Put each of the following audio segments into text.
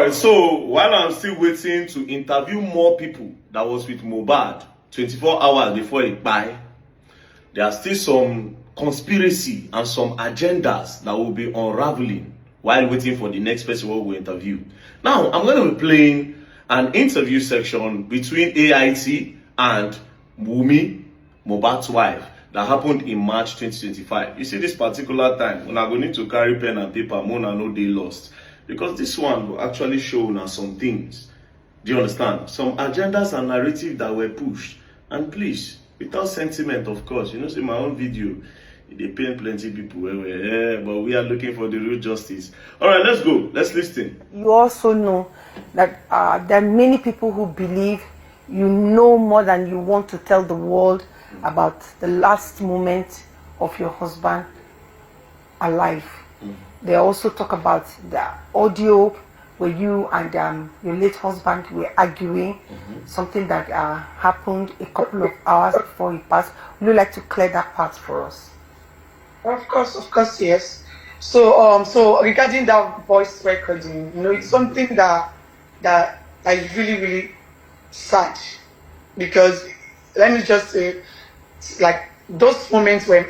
Alright, so while I'm still waiting to interview more people that was with Mohbad 24 hours before he died, there are still some conspiracy and some agendas that will be unraveling while waiting for the next person we will interview. Now, I'm going to be playing an interview section between AIT and Wumi, Mohbad's wife, that happened in March 2025. You see, this particular time, when I'm going to carry pen and paper, Mona no day lost. Because this one will actually show us some things. Do you understand? Some agendas and narrative that were pushed. And please, without sentiment, of course. You know, see my own video, they paint plenty people. But we are looking for the real justice. All right, let's go. Let's listen. You also know that there are many people who believe you know more than you want to tell the world about the last moment of your husband alive. They also talk about the audio where you and your late husband were arguing, something that happened a couple of hours before he passed. Would you like to clear that part for us? Of course, yes. So regarding that voice recording, you know, it's something that is really, really sad, because let me just say, like, those moments were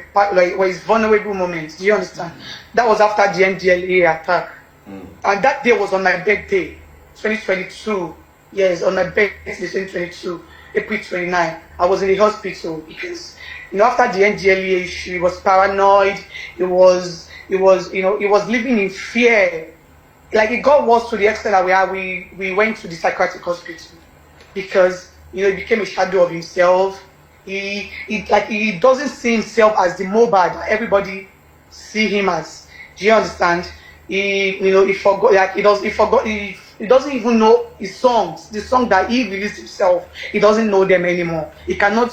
his vulnerable moments. Do you understand? That was after the NDLA attack. And that day was on my birthday, 2022. Yes, on my birthday, 2022, April 29. I was in the hospital because, you know, after the NDLA issue, he was paranoid. He was living in fear. Like, it got worse to the extent that we went to the psychiatric hospital because, you know, he became a shadow of himself. He doesn't see himself as the Mohbad that everybody see him as. Do you understand? He doesn't even know his songs, the song that he released himself. He doesn't know them anymore. He cannot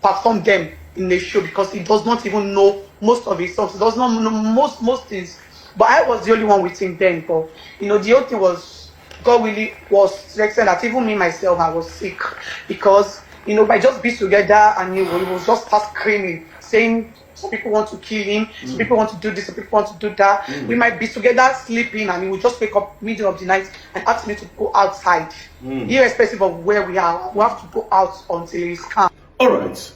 perform them in the show because he does not even know most of his songs. He does not know most things. But I was the only one with him then. But you know, the whole thing was, God really was to the extent that even me myself, I was sick because, you know, by just be together and he will just start screaming, saying some people want to kill him, some people want to do this, some people want to do that. We might be together sleeping and he will just wake up middle of the night and ask me to go outside. Irrespective of where we are, we have to go out until he's calm. Alright.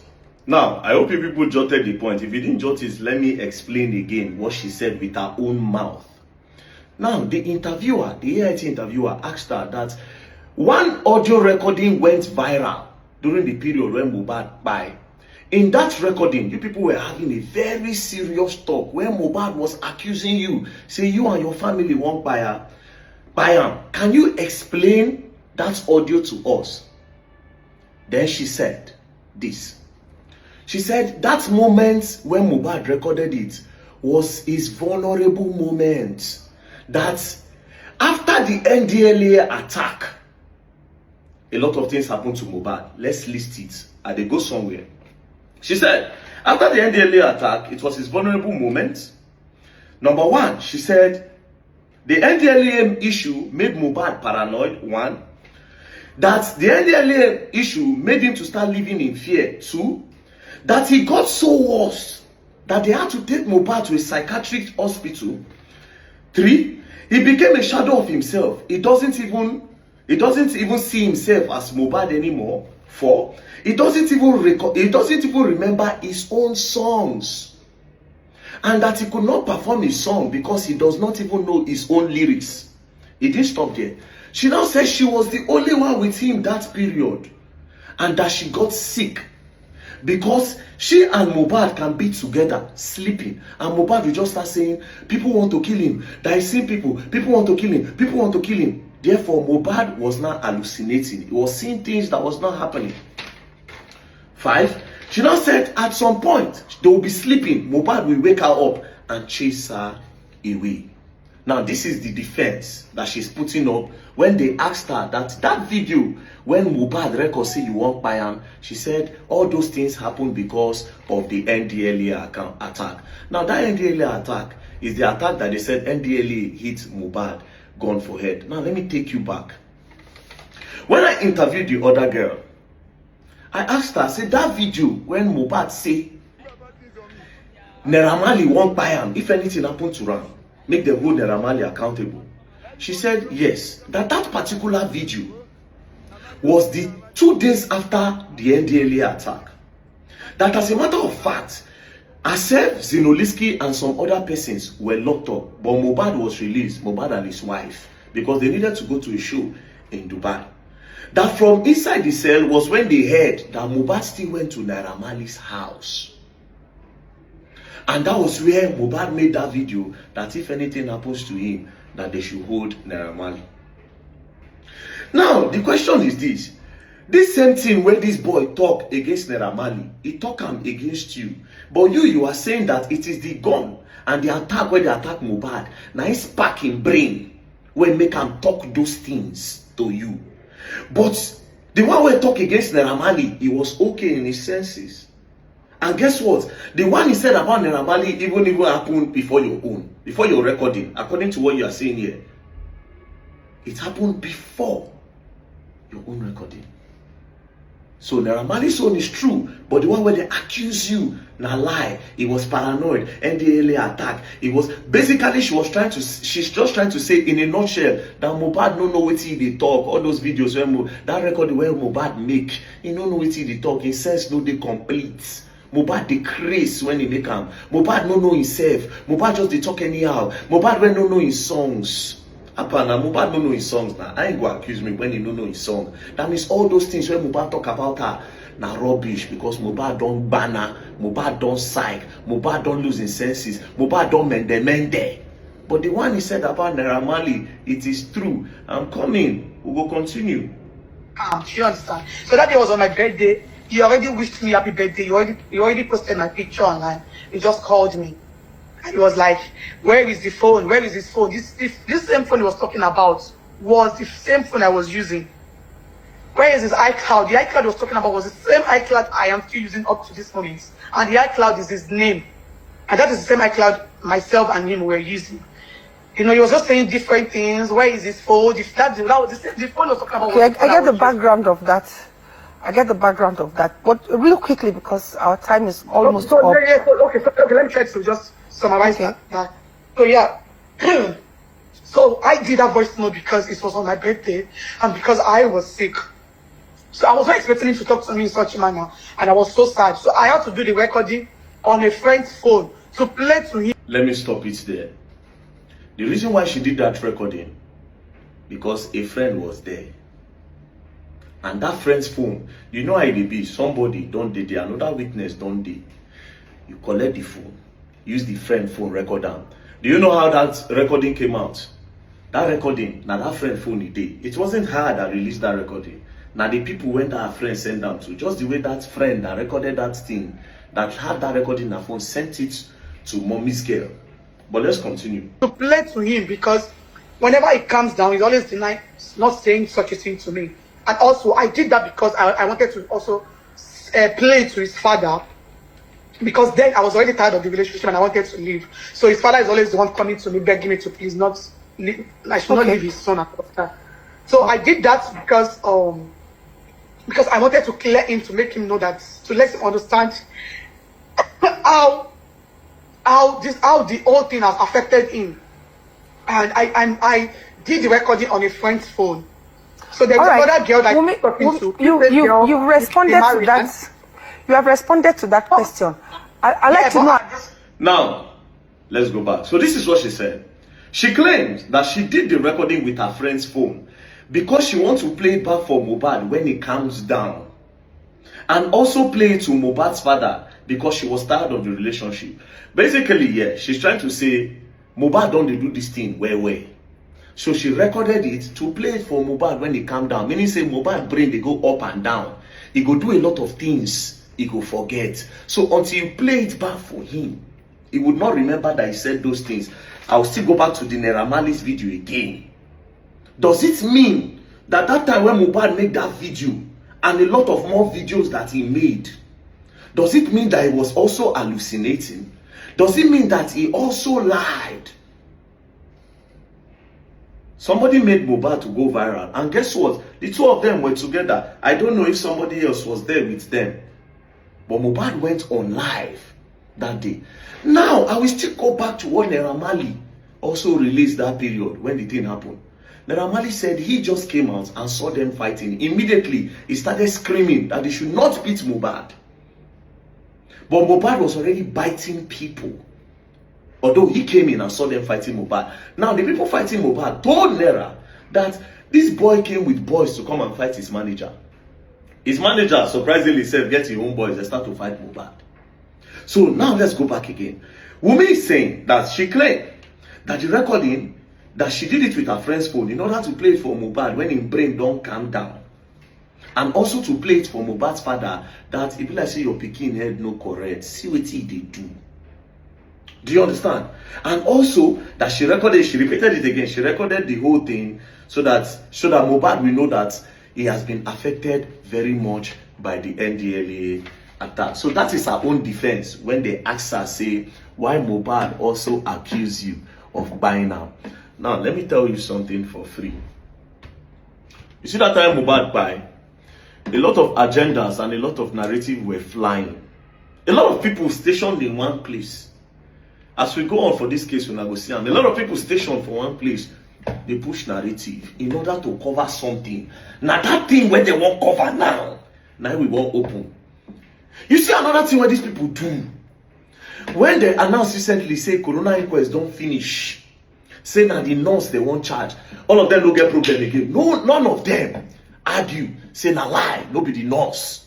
Now, I hope you people jotted the point. If you didn't jot it, let me explain again what she said with her own mouth. Now, the AIT interviewer asked her that one audio recording went viral during the period when Mohbad died. In that recording, you people were having a very serious talk where Mohbad was accusing you, say you and your family won't buy him. Can you explain that audio to us? Then she said this. She said that moment when Mohbad recorded it was his vulnerable moment. That after the NDLA attack, a lot of things happened to Mohbad. Let's list it. And they go somewhere. She said, after the NDLA attack, it was his vulnerable moment. Number one, she said, the NDLA issue made Mohbad paranoid, one. That the NDLA issue made him to start living in fear, two. That he got so worse that they had to take Mohbad to a psychiatric hospital, three. He became a shadow of himself. He doesn't even see himself as Mohbad anymore. 4. He doesn't even remember his own songs. And that he could not perform his song because he does not even know his own lyrics. He didn't stop there. She now says she was the only one with him that period. And that she got sick. Because she and Mohbad can be together, sleeping. And Mohbad will just start saying, people want to kill him. There is people want to kill him. People want to kill him. Therefore, Mohbad was not hallucinating. He was seeing things that was not happening. 5. She now said at some point, they will be sleeping. Mohbad will wake her up and chase her away. Now, this is the defense that she's putting up when they asked her that video, when Mohbad record say you won't buy him, she said all those things happened because of the NDLA attack. Now, that NDLA attack is the attack that they said NDLA hit Mohbad, gun for head. Now, let me take you back. When I interviewed the other girl, I asked her, I said, that video when Mohbad say Naira Marley won't buy him, if anything happened to him, make them hold Naira Marley accountable. She said yes, that particular video was the 2 days after the NDLA attack. That as a matter of fact, Asef, Zinoliski and some other persons were locked up, but Mohbad was released, Mohbad and his wife, because they needed to go to a show in Dubai. That from inside the cell was when they heard that Mohbad still went to Naira Marley's house. And that was where Mohbad made that video that if anything happens to him, that they should hold Naira Marley. Now, the question is this. This same thing where this boy talk against Naira Marley, he talk him against you. But you are saying that it is the gun and the attack where they attack Mohbad. Now he spark in brain when make him talk those things to you. But the one where talk against Naira Marley, he was okay in his senses. And guess what? The one he said about Naira Marley even happened before your own, before your recording, according to what you are saying here. It happened before your own recording. So Naira Marley's own is true, but the one where they accuse you, na lie. It was paranoid, NDLA attack. It was basically she's just trying to say in a nutshell that Mohbad no know what they talk. All those videos where that record where Mohbad make, he no know what they talk. In sense no they complete. Mohbad decrease when he make them. Mohbad no know himself. Mohbad just they talk anyhow. Mohbad when no know his songs. Apana, Mohbad no know his songs now. I ain't go accuse me when he no know his song. That means all those things when Mohbad talk about her na rubbish because Mohbad don't banner, Mohbad don't psych, Mohbad don't lose his senses, Mohbad don't mende. But the one he said about Naira Marley, it is true. I'm coming. We will continue. You understand? So that day was on my birthday. He already wished me happy birthday. He already posted my picture online. He just called me. And he was like, where is the phone? Where is his phone? This same phone he was talking about was the same phone I was using. Where is his iCloud? The iCloud he was talking about was the same iCloud I am still using up to this moment. And the iCloud is his name. And that is the same iCloud myself and him were using. You know, he was just saying different things. Where is his phone? The phone he was talking about. Okay, I get the background of that. I get the background of that. But real quickly, because our time is almost up. Okay, let me try to just summarize that. So yeah. So I did that voice note because it was on my birthday and because I was sick. So I was not expecting him to talk to me in such a manner, and I was so sad. So I had to do the recording on a friend's phone to play to him. Let me stop it there. The reason why she did that recording, because a friend was there. And that friend's phone, you know how it be, somebody don't did there, another witness don't did. You collect the phone, use the friend phone, record down. Do you know how that recording came out? That recording, now that friend phone it did. It wasn't her that released that recording. Now the people went that her friend sent them to, just the way that friend that recorded that thing, that had that recording in her phone, sent it to mommy's girl. But let's continue. To play to him because whenever he comes down, he's always denying, not saying such a thing to me. And also, I did that because I wanted to also play to his father. Because then I was already tired of the relationship and I wanted to leave. So his father is always the one coming to me, begging me to please not leave. I should not leave his son after. So I did that because I wanted to clear him, to make him know that, to let him understand how the whole thing has affected him. And I did the recording on a friend's phone. So there's another girl that I'm talking to. You responded to that. You have responded to that question. I'd like to know. Now, let's go back. So this is what she said. She claims that she did the recording with her friend's phone because she wants to play it back for Mohbad when he calms down. And also play it to Mohbad's father because she was tired of the relationship. Basically, yeah, she's trying to say, Mohbad don't do this thing where. So she recorded it to play it for Mohbad when he calmed down. Meaning say Mohbad brain, they go up and down. He go do a lot of things. He go forget. So until you play it back for him, he would not remember that he said those things. I'll still go back to the Naira Marley's video again. Does it mean that time when Mohbad made that video and a lot of more videos that he made, does it mean that he was also hallucinating? Does it mean that he also lied? Somebody made Mohbad to go viral. And guess what? The two of them were together. I don't know if somebody else was there with them. But Mohbad went on live that day. Now, I will still go back to what Naira Marley also released that period when the thing happened. Naira Marley said he just came out and saw them fighting. Immediately, he started screaming that they should not beat Mohbad. But Mohbad was already biting people. Although he came in and saw them fighting Mohbad. Now, the people fighting Mohbad told Naira that this boy came with boys to come and fight his manager. His manager, surprisingly, said, get your own boys, they start to fight Mohbad. So now let's go back again. Wunmi is saying that she claimed that the recording, that she did it with her friend's phone in order to play it for Mohbad when his brain don't calm down. And also to play it for Mohbad's father, that if like say your pikin head no correct, see what they do. Do you understand? And also that she repeated it again, she recorded the whole thing so that Mohbad will know that he has been affected very much by the NDLEA attack. So that is her own defense when they ask her, say, why Mohbad also accuse you of buying her. Now, let me tell you something for free. You see that time Mohbad buy, a lot of agendas and a lot of narrative were flying. A lot of people stationed in one place. As we go on for this case, when I go see them, a lot of people stationed for one place, they push narrative in order to cover something. Now that thing where they won't cover now we won't open. You see another thing where these people do. When they announced recently, say corona inquest don't finish, say that the nurse they won't charge, all of them don't get problem again. No, none of them argue, say na lie, no be the nurse.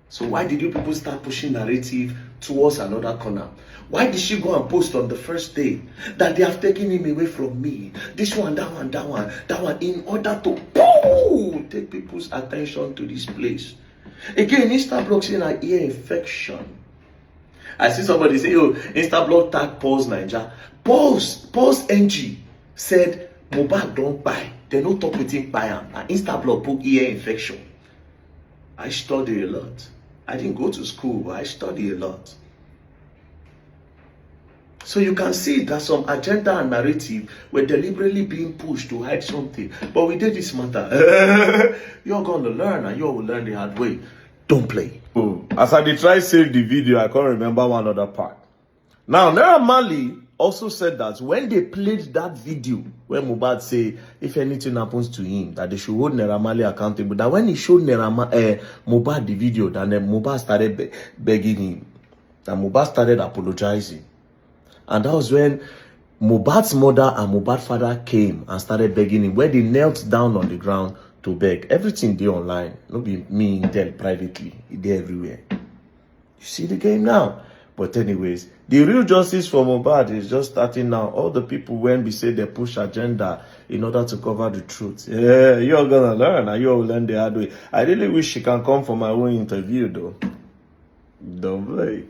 So why did you people start pushing narrative towards another corner? Why did she go and post on the first day that they have taken him away from me? This one, that one, that one, that one, in order to take people's attention to this place. Again, Instablock saying an ear infection. I see somebody say, oh, Instablock tag Pulse Niger. Pulse NG said, Mohbad don't buy. They don't talk with him buy him. And Instablock put ear infection. I study a lot. I didn't go to school, but I study a lot. So you can see that some agenda and narrative were deliberately being pushed to hide something. But we did this matter. You're going to learn and you will learn the hard way. Don't play. Oh, as I did try save the video, I can't remember one other part. Now, Naira Marley also said that when they played that video where Mohbad say if anything happens to him, that they should hold Naira Marley accountable. That when he showed Mohbad the video, then Mohbad started begging him. That Mohbad started apologizing. And that was when Mohbad's mother and Mohbad's father came and started begging him, where they knelt down on the ground to beg. Everything they online. Not be me there privately. They everywhere. You see the game now. But anyways, the real justice for Mohbad is just starting now. All the people when we say they push agenda in order to cover the truth. Yeah, you're gonna learn and you'll learn the hard way. I really wish she can come for my own interview though. Don't play.